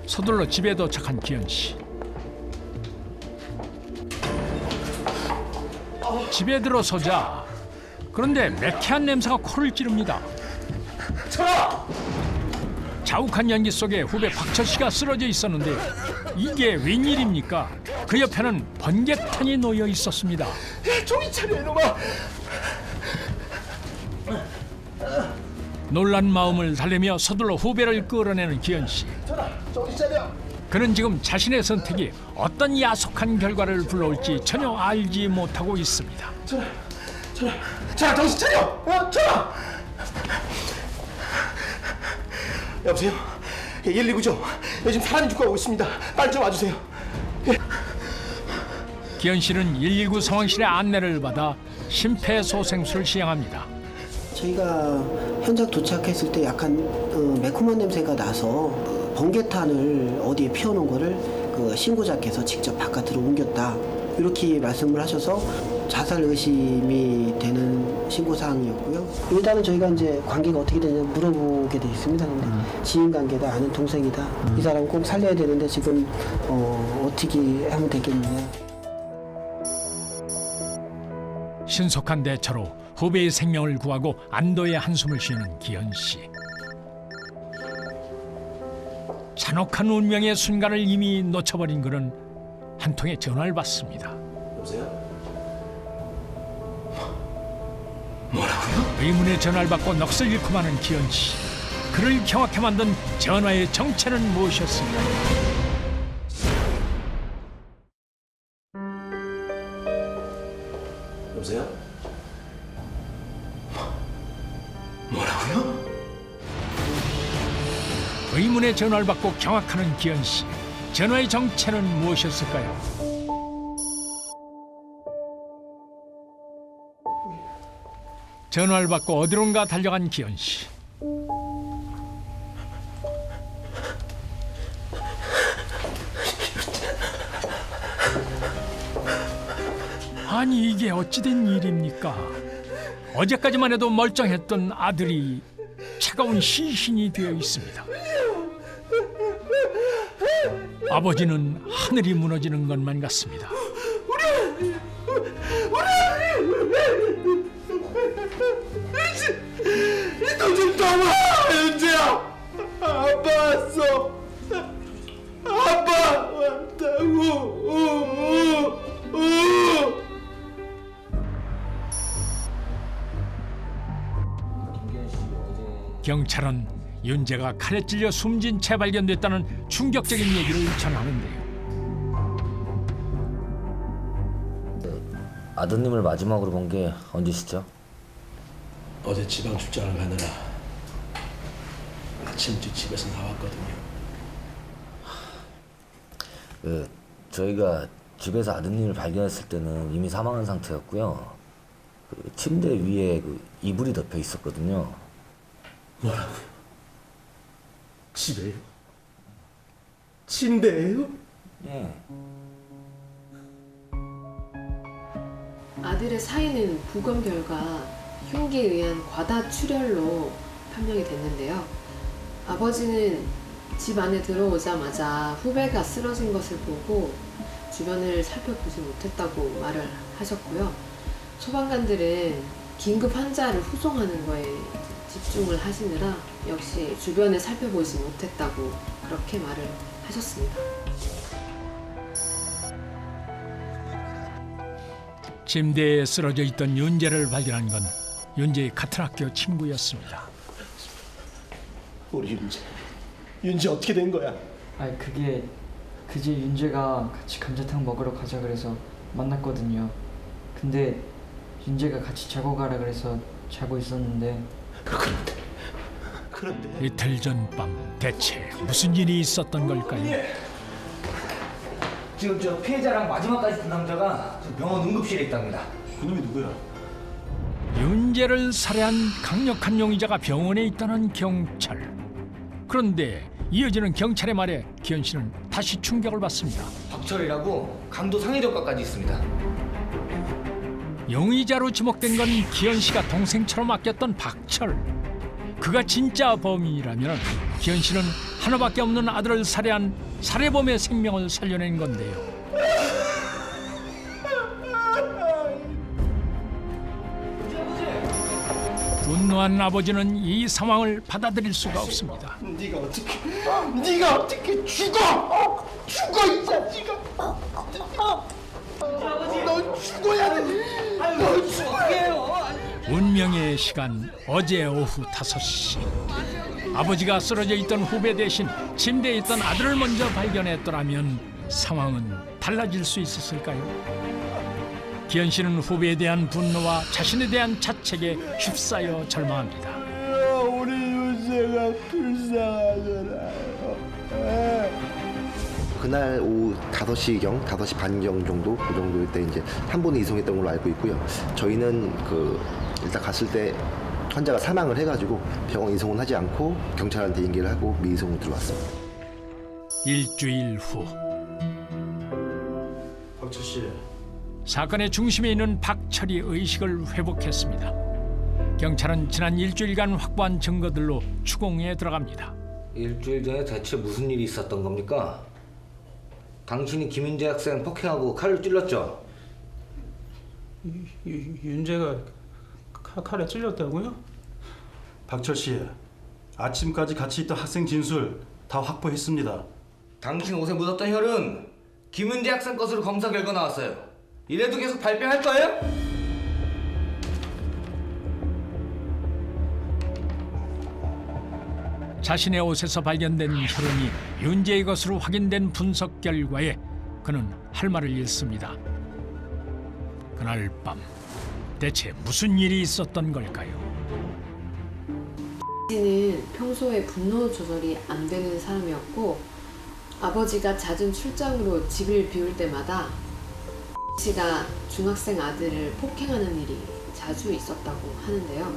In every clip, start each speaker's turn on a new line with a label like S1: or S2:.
S1: 서둘러 집에 도착한 기현 씨. 집에 들어서자 그런데 매캐한 냄새가 코를 찌릅니다. 자욱한 연기 속에 후배 박철 씨가 쓰러져 있었는데 이게 웬일입니까? 그 옆에는 번개탄이 놓여 있었습니다.
S2: 정신 차려 이놈아.
S1: 놀란 마음을 달래며 서둘러 후배를 끌어내는 기현 씨.
S2: 정신 차려.
S1: 그는 지금 자신의 선택이 어떤 야속한 결과를 불러올지 전혀 알지 못하고 있습니다.
S2: 자, 정신 차려. 전화. 여보세요? 119죠. 요즘 사람이 죽어가고 있습니다. 빨리 좀 와주세요.
S1: 기현 씨는 119 상황실의 안내를 받아 심폐소생술을 시행합니다.
S3: 저희가 현장 도착했을 때 약간 매콤한 냄새가 나서 번개탄을 어디에 피워놓은 거를 그 신고자께서 직접 바깥으로 옮겼다 이렇게 말씀을 하셔서 자살 의심이 되는 신고 사항이었고요. 일단은 저희가 이제 관계가 어떻게 되냐 물어보게 돼 있습니다. 근데 지인 관계다, 아는 동생이다. 이 사람 꼭 살려야 되는데 지금 어떻게 하면 되겠느냐.
S1: 신속한 대처로 후배의 생명을 구하고 안도의 한숨을 쉬는 기현 씨. 잔혹한 운명의 순간을 이미 놓쳐버린 그는 한 통의 전화를 받습니다.
S2: 여보세요? 뭐라고요?
S1: 의문의 전화를 받고 넋을 잃고 마는 기현 씨. 그를 경악해 만든 전화의 정체는 무엇이었을까요?
S2: 여보세요? 뭐라고요?
S1: 의문의 전화를 받고 경악하는 기현 씨. 전화의 정체는 무엇이었을까요? 전화를 받고 어디론가 달려간 기현 씨. 아니 이게 어찌된 일입니까? 어제까지만 해도 멀쩡했던 아들이 차가운 시신이 되어 있습니다. 아버지는 하늘이 무너지는 것만 같습니다.
S2: 너좀 떠봐, 연재야. 아빠 왔어. 아빠 왔다고.
S1: 경찰은 윤재가 칼에 찔려 숨진 채 발견됐다는 충격적인 얘기를 전하는데요.
S4: 아드님을 마지막으로 본 게 언제시죠?
S2: 어제 지방 출장을 가느라 아침 일찍 집에서 나왔거든요.
S4: 저희가 집에서 아드님을 발견했을 때는 이미 사망한 상태였고요. 침대 위에 이불이 덮여 있었거든요.
S2: 뭐라고요? 집에요? 침대예요?
S4: 예.
S5: 아들의 사인은 부검 결과 흉기에 의한 과다출혈로 판명이 됐는데요. 아버지는 집 안에 들어오자마자 후배가 쓰러진 것을 보고 주변을 살펴보지 못했다고 말을 하셨고요. 소방관들은 긴급 환자를 후송하는 거에 집중을 하시느라 역시 주변을 살펴보지 못했다고 그렇게 말을 하셨습니다.
S1: 침대에 쓰러져 있던 윤재를 발견한 건 윤재의 같은 학교 친구였습니다.
S2: 우리 윤재 어떻게 된 거야?
S6: 아니 그게 그제 윤재가 같이 감자탕 먹으러 가자 그래서 만났거든요. 근데 윤재가 같이 자고 가라 그래서 자고 있었는데
S2: 그런데
S1: 이틀 전 밤 대체 무슨 일이 있었던 걸까요?
S7: 지금 저 피해자랑 마지막까지 본 남자가 저 병원 응급실에 있답니다.
S2: 그놈이 누구야?
S1: 윤재를 살해한 강력한 용의자가 병원에 있다는 경찰. 그런데 이어지는 경찰의 말에 기현 씨는 다시 충격을 받습니다.
S7: 박철이라고 강도 상해전과까지 있습니다.
S1: 용의자로 지목된 건 기현 씨가 동생처럼 아꼈던 박철. 그가 진짜 범인이라면 기현 씨는 하나밖에 없는 아들을 살해한 살해범의 생명을 살려낸 건데요. 분노한 아버지는 이 상황을 받아들일 수가 없습니다.
S2: 네가 어떻게 죽어? 죽어 이 자식아! 너 죽어야 돼! 너 죽어야 돼!
S1: 운명의 시간 어제 오후 5시 아버지가 쓰러져 있던 후배 대신 침대에 있던 아들을 먼저 발견했더라면 상황은 달라질 수 있었을까요? 기현 씨는 후배에 대한 분노와 자신에 대한 자책에 휩싸여 절망합니다.
S2: 우리 윤재가 불쌍하잖아요.
S8: 그날 오후 5시경, 5시 반경 정도 그 정도일 때 이제 한 번에 이송했던 걸로 알고 있고요. 저희는 일단 갔을 때 환자가 사망을 해가지고 병원 이송은 하지 않고 경찰한테 얘기를 하고 미이송으로 들어왔습니다.
S1: 일주일 후
S2: 박철 씨,
S1: 사건의 중심에 있는 박철이 의식을 회복했습니다. 경찰은 지난 일주일간 확보한 증거들로 추궁에 들어갑니다.
S4: 일주일 전에 대체 무슨 일이 있었던 겁니까? 당신이 김윤재 학생 폭행하고 칼로 찔렀죠?
S9: 윤재가 칼에 찔렸다고요?
S10: 박철 씨, 아침까지 같이 있던 학생 진술 다 확보했습니다.
S4: 당신 옷에 묻었던 혈은 김윤재 학생 것으로 검사 결과 나왔어요. 이래도 계속 발뺌할 거예요?
S1: 자신의 옷에서 발견된 혈흔이 윤재의 것으로 확인된 분석 결과에 그는 할 말을 잃습니다. 그날 밤 대체 무슨 일이 있었던 걸까요?
S5: 씨는 평소에 분노 조절이 안 되는 사람이었고 아버지가 잦은 출장으로 집을 비울 때마다 씨가 중학생 아들을 폭행하는 일이 자주 있었다고 하는데요.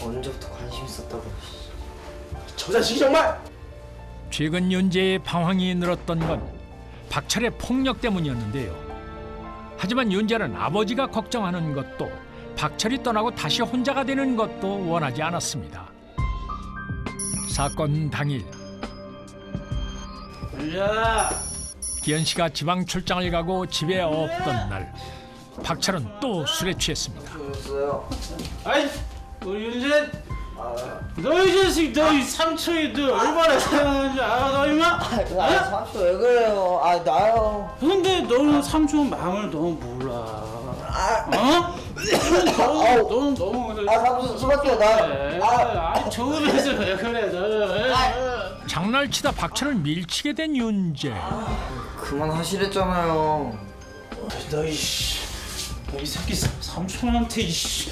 S6: 언제부터 관심 있었다고.
S2: 저 자식이 정말!
S1: 최근 윤재의 방황이 늘었던 건 박철의 폭력 때문이었는데요. 하지만 윤재는 아버지가 걱정하는 것도 박철이 떠나고 다시 혼자가 되는 것도 원하지 않았습니다. 사건 당일 기현 씨가 지방 출장을 가고 집에 없던 날 박철은 또 술에 취했습니다.
S9: 아이, 우리 윤재, 너 이 자식, 너 이 삼촌이 너 얼마나 사랑하는지 알아, 너 임마?
S6: 삼촌 왜 그래요? 나요.
S9: 근데 너는 삼촌 마음을 너무 몰라. 어? 너는 너무 그래.
S6: 삼촌 수밖에
S9: 아, 좋으면서 왜 그래, 너는?
S1: 장난치다 박철을 밀치게 된 윤재.
S6: 그만하시랬잖아요.
S9: 너 이 새끼 삼촌한테 이씨.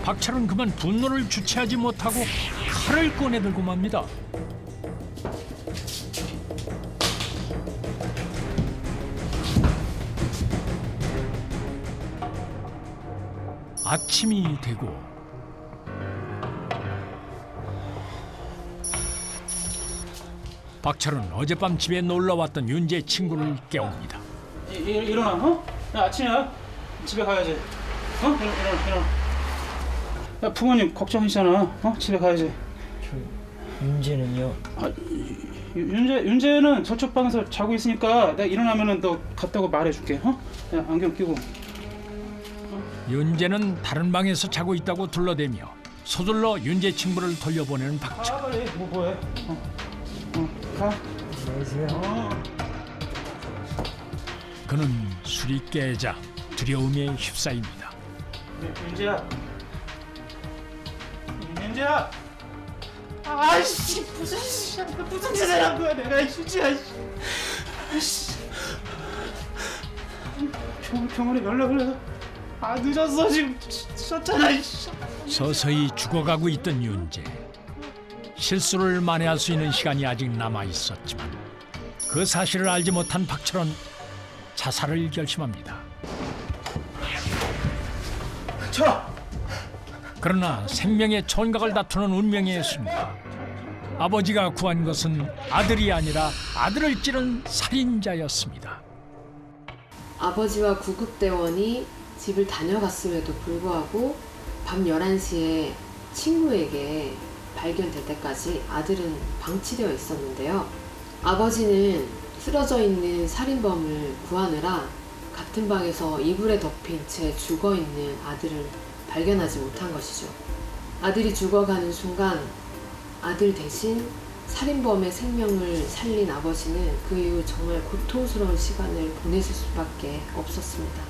S1: 박철은 그만 분노를 주체하지 못하고 칼을 꺼내들고 맙니다. 아침이 되고 박철은 어젯밤 집에 놀러왔던 윤재 친구를 깨웁니다.
S9: 일어나, 어? 야, 아침이야. 집에 가야지. 어? 일어나. 야, 부모님 걱정이잖아. 어? 집에 가야지.
S6: 윤재는요?
S9: 윤재는 저쪽 방에서 자고 있으니까 내가 일어나면은 너 갔다고 말해줄게. 어? 야, 안경 끼고.
S1: 윤재는 다른 방에서 자고 있다고 둘러대며 서둘러 윤재 친구를 돌려보내는 박철.
S9: 빨리. 뭐해? 가.
S1: 그는 술이 깨자 두려움에 휩싸입니다.
S9: 윤재야. 아이씨, 무슨 짓을 한 거야 내가. 진짜. 아이씨. 병원에 연락을 해서 늦었어. 지금 늦었잖아.
S1: 서서히 죽어가고 있던 윤재. 실수를 만회할 수 있는 시간이 아직 남아 있었지만 그 사실을 알지 못한 박철은 자살을 결심합니다. 그러나 생명의 촌각을 다투는 운명의 순간 아버지가 구한 것은 아들이 아니라 아들을 찌른 살인자였습니다.
S5: 아버지와 구급대원이 집을 다녀갔음에도 불구하고 밤 11시에 친구에게 발견될 때까지 아들은 방치되어 있었는데요. 아버지는 쓰러져 있는 살인범을 구하느라 같은 방에서 이불에 덮인 채 죽어있는 아들을 발견하지 못한 것이죠. 아들이 죽어가는 순간 아들 대신 살인범의 생명을 살린 아버지는 그 이후 정말 고통스러운 시간을 보내실 수밖에 없었습니다.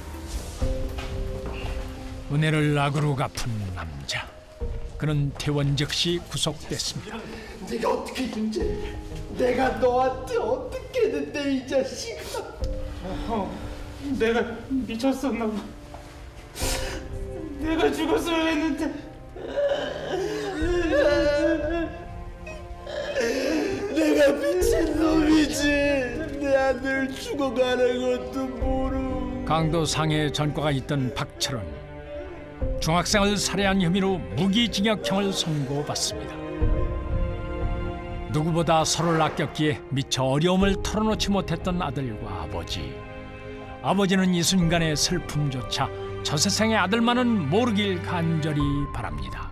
S1: 은혜를 악으로 갚은 남자. 그는 퇴원 즉시 구속됐습니다.
S2: 내가 어떻게 윤재? 내가 너한테 어떻게 했는데 이 자식아?
S9: 형, 내가 미쳤었나 봐. 내가 죽었어야 했는데.
S2: 내가 미친놈이지. 내 아들 죽어가는 것도 모르고.
S1: 강도 상해 전과가 있던 박철원. 중학생을 살해한 혐의로 무기징역형을 선고받습니다. 누구보다 서로를 아꼈기에 미처 어려움을 털어놓지 못했던 아들과 아버지. 아버지는 이 순간의 슬픔조차 저 세상의 아들만은 모르길 간절히 바랍니다.